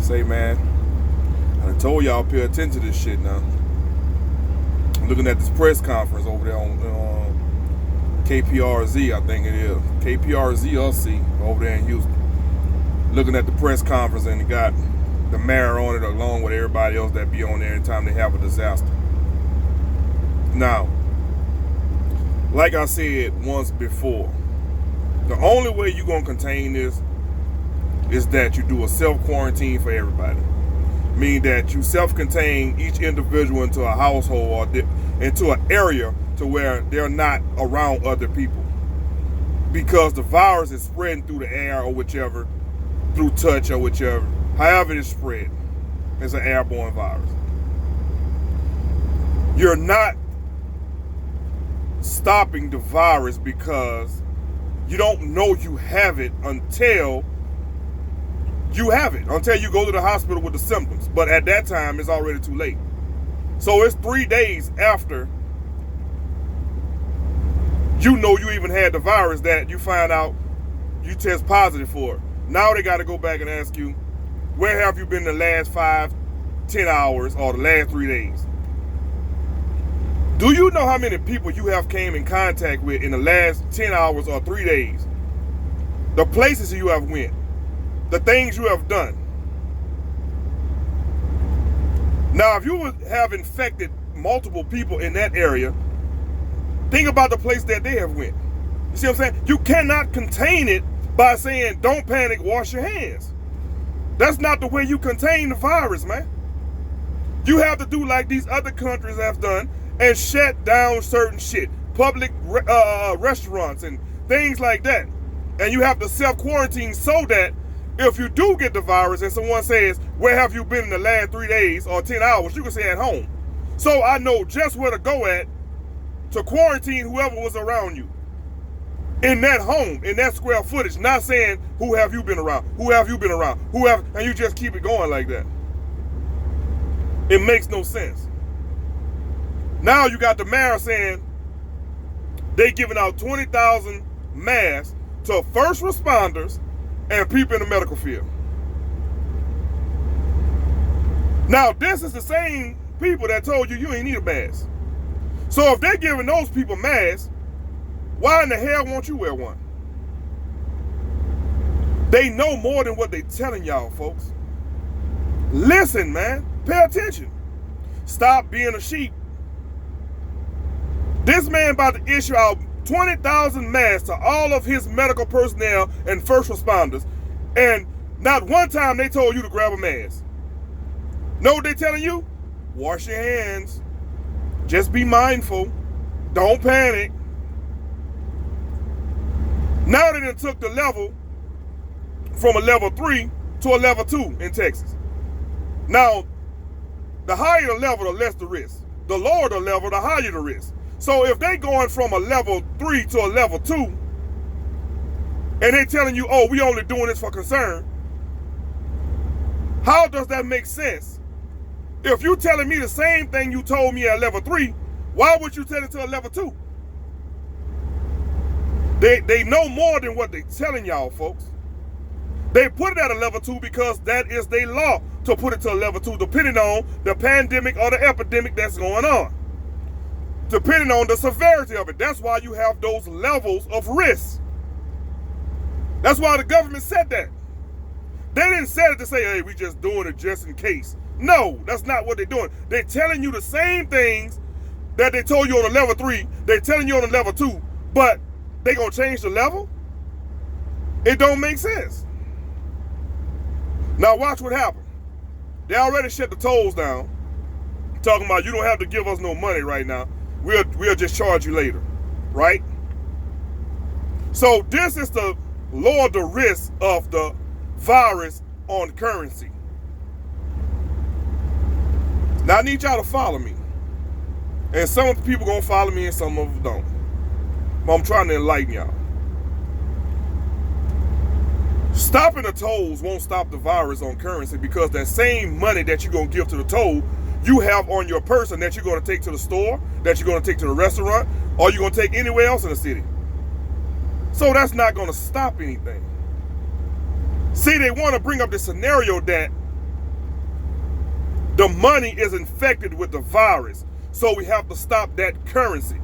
Say, man, I told y'all pay attention to this shit now. I'm looking at this press conference over there on KPRZ, I think it is. KPRZ over there in Houston. Looking at the press conference, and it got the mayor on it along with everybody else that be on there anytime they have a disaster. Now, like I said once before, the only way you're going to contain this is that you do a self-quarantine for everybody. Meaning that you self-contain each individual into a household or into an area to where they're not around other people. Because the virus is spreading through the air or whichever, through touch or whichever. However it is spread, it's an airborne virus. You're not stopping the virus because you don't know you have it until you have it, until you go to the hospital with the symptoms. But at that time, it's already too late. So it's 3 days after you know you even had the virus that you find out you test positive for it. Now they got to go back and ask you, where have you been the last 5, 10 hours or the last 3 days? Do you know how many people you have came in contact with in the last 10 hours or 3 days? The places you have went, the things you have done. Now, if you have infected multiple people in that area, think about the place that they have went. You see what I'm saying? You cannot contain it by saying, don't panic, wash your hands. That's not the way you contain the virus, man. You have to do like these other countries have done and shut down certain shit. Public restaurants and things like that. And you have to self-quarantine so that if you do get the virus and someone says, where have you been in the last 3 days or 10 hours, you can say at home. So I know just where to go at to quarantine whoever was around you. In that home, in that square footage, not saying, who have you been around? Who have you been around? And you just keep it going like that. It makes no sense. Now you got the mayor saying they giving out 20,000 masks to first responders and people in the medical field. Now, this is the same people that told you ain't need a mask. So if they're giving those people masks, why in the hell won't you wear one? They know more than what they telling y'all, folks. Listen, man. Pay attention. Stop being a sheep. This man about to issue out 20,000 masks to all of his medical personnel and first responders, and not one time they told you to grab a mask. Know what they telling you? Wash your hands. Just be mindful. Don't panic. Now they done took the level from a level 3 to a level 2 in Texas. Now, the higher the level, the less the risk. The lower the level, the higher the risk. So if they going from a level 3 to a level 2, and they telling you, oh, we only doing this for concern, how does that make sense? If you telling me the same thing you told me at level 3, why would you tell it to a level 2? They know more than what they telling y'all, folks. They put it at a level 2 because that is their law to put it to a level 2, depending on the pandemic or the epidemic that's going on. Depending on the severity of it. That's why you have those levels of risk. That's why the government said that. They didn't say it to say, hey, we just doing it just in case. No, that's not what they're doing. They're telling you the same things that they told you on the level 3. They're telling you on the level 2, but they gonna change the level? It don't make sense. Now watch what happened. They already shut the tolls down. Talking about you don't have to give us no money right now. We'll just charge you later, right? So this is to lower the risk of the virus on currency. Now I need y'all to follow me. And some of the people gonna follow me and some of them don't. But I'm trying to enlighten y'all. Stopping the tolls won't stop the virus on currency because that same money that you're gonna give to the toll, you have on your person that you're gonna take to the store, that you're gonna take to the restaurant, or you're gonna take anywhere else in the city. So that's not gonna stop anything. See, they wanna bring up the scenario that The money is infected with the virus. So we have to stop that currency.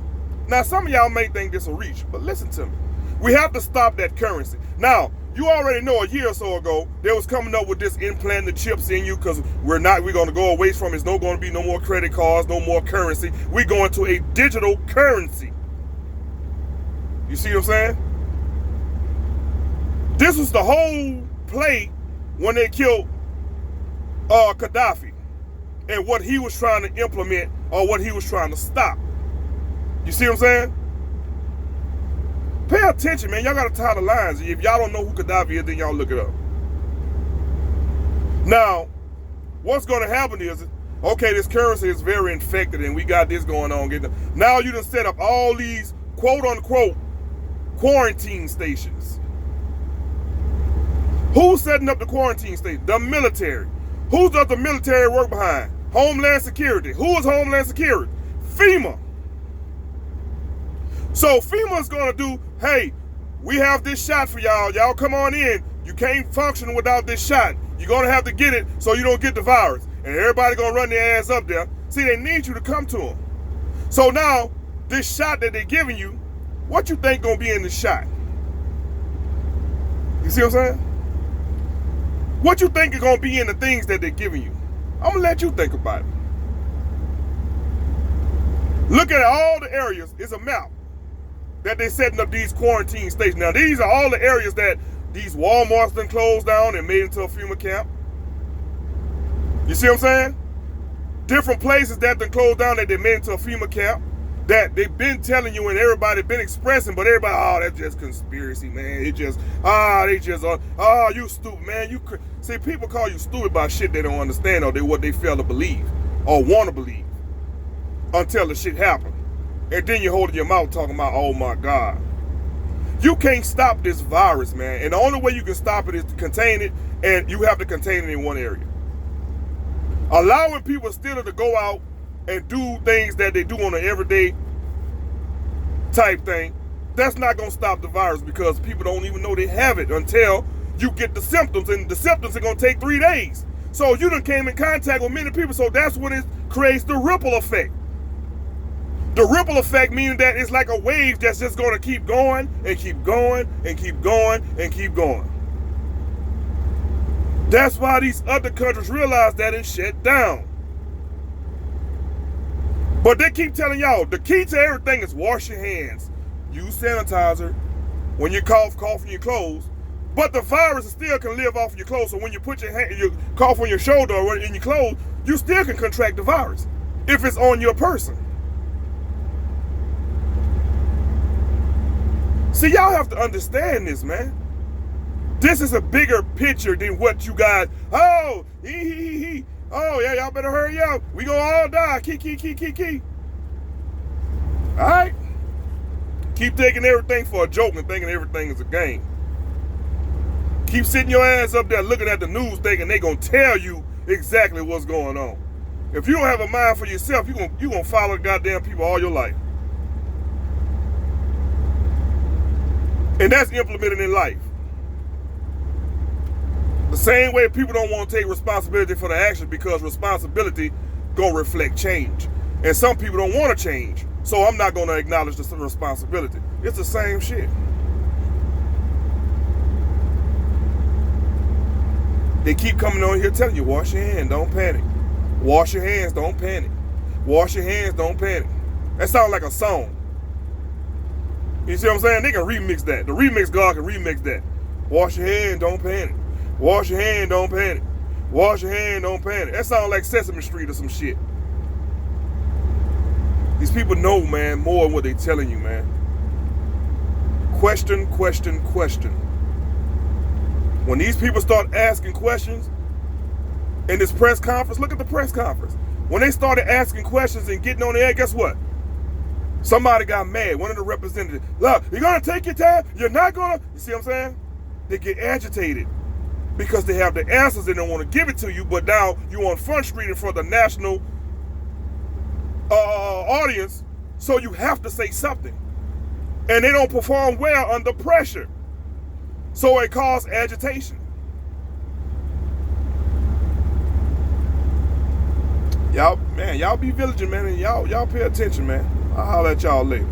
Now, some of y'all may think this will reach, but listen to me. We have to stop that currency. Now, you already know a year or so ago, they was coming up with this implanted chips in you because we're going to go away from it. It's not going to be no more credit cards, no more currency. We're going to a digital currency. You see what I'm saying? This was the whole play when they killed Gaddafi and what he was trying to implement or what he was trying to stop. You see what I'm saying? Pay attention, man. Y'all got to tie the lines. If y'all don't know who Gaddafi is, then y'all look it up. Now, what's going to happen is, okay, this currency is very infected and we got this going on. Now you done set up all these quote-unquote quarantine stations. Who's setting up the quarantine station? The military. Who does the military work behind? Homeland Security. Who is Homeland Security? FEMA. So FEMA's going to do, hey, we have this shot for y'all. Y'all come on in. You can't function without this shot. You're going to have to get it so you don't get the virus. And everybody going to run their ass up there. See, they need you to come to them. So now, this shot that they're giving you, what you think going to be in the shot? You see what I'm saying? What you think is going to be in the things that they're giving you? I'm going to let you think about it. Look at all the areas. It's a map that they're setting up these quarantine stations. Now, these are all the areas that these Walmarts done closed down and made into a FEMA camp. You see what I'm saying? Different places that done closed down that they made into a FEMA camp that they've been telling you and everybody been expressing, but everybody, oh, that's just conspiracy, man. It just, you stupid, man. See, people call you stupid about shit they don't understand or what they fail to believe or want to believe until the shit happens. And then you're holding your mouth talking about, oh my God. You can't stop this virus, man. And the only way you can stop it is to contain it, and you have to contain it in one area. Allowing people still to go out and do things that they do on an everyday type thing, that's not going to stop the virus because people don't even know they have it until you get the symptoms, and the symptoms are going to take 3 days. So you done came in contact with many people, so that's when it creates the ripple effect. The ripple effect meaning that it's like a wave that's just going to keep going and keep going and keep going and keep going. That's why these other countries realize that it's shut down. But they keep telling y'all, the key to everything is wash your hands. Use sanitizer. When you cough on your clothes. But the virus still can live off of your clothes. So when you put your cough on your shoulder or in your clothes, you still can contract the virus if it's on your person. See, y'all have to understand this, man. This is a bigger picture than what you guys, oh, oh, yeah, y'all better hurry up. We gonna all die. Key. All right? Keep taking everything for a joke and thinking everything is a game. Keep sitting your ass up there looking at the news thinking they gonna tell you exactly what's going on. If you don't have a mind for yourself, you gonna follow goddamn people all your life. And that's implemented in life. The same way people don't want to take responsibility for the action because responsibility gonna reflect change. And some people don't want to change. So I'm not gonna acknowledge the responsibility. It's the same shit. They keep coming on here telling you, wash your hands, don't panic. Wash your hands, don't panic. Wash your hands, don't panic. That sounds like a song. You see what I'm saying? They can remix that. The remix God can remix that. Wash your hands, don't panic. Wash your hand, don't panic. Wash your hand, don't panic. That sounds like Sesame Street or some shit. These people know, man, more than what they telling you, man. Question. When these people start asking questions in this press conference, look at the press conference. When they started asking questions and getting on the air, guess what? Somebody got mad. One of the representatives, look, you're going to take your time? You're not going to? You see what I'm saying? They get agitated because they have the answers and they want to give it to you, but now you're on Front Street in front of the national audience, so you have to say something. And they don't perform well under pressure. So it causes agitation. Y'all be vigilant, man, and y'all pay attention, man. I'll holler at y'all later.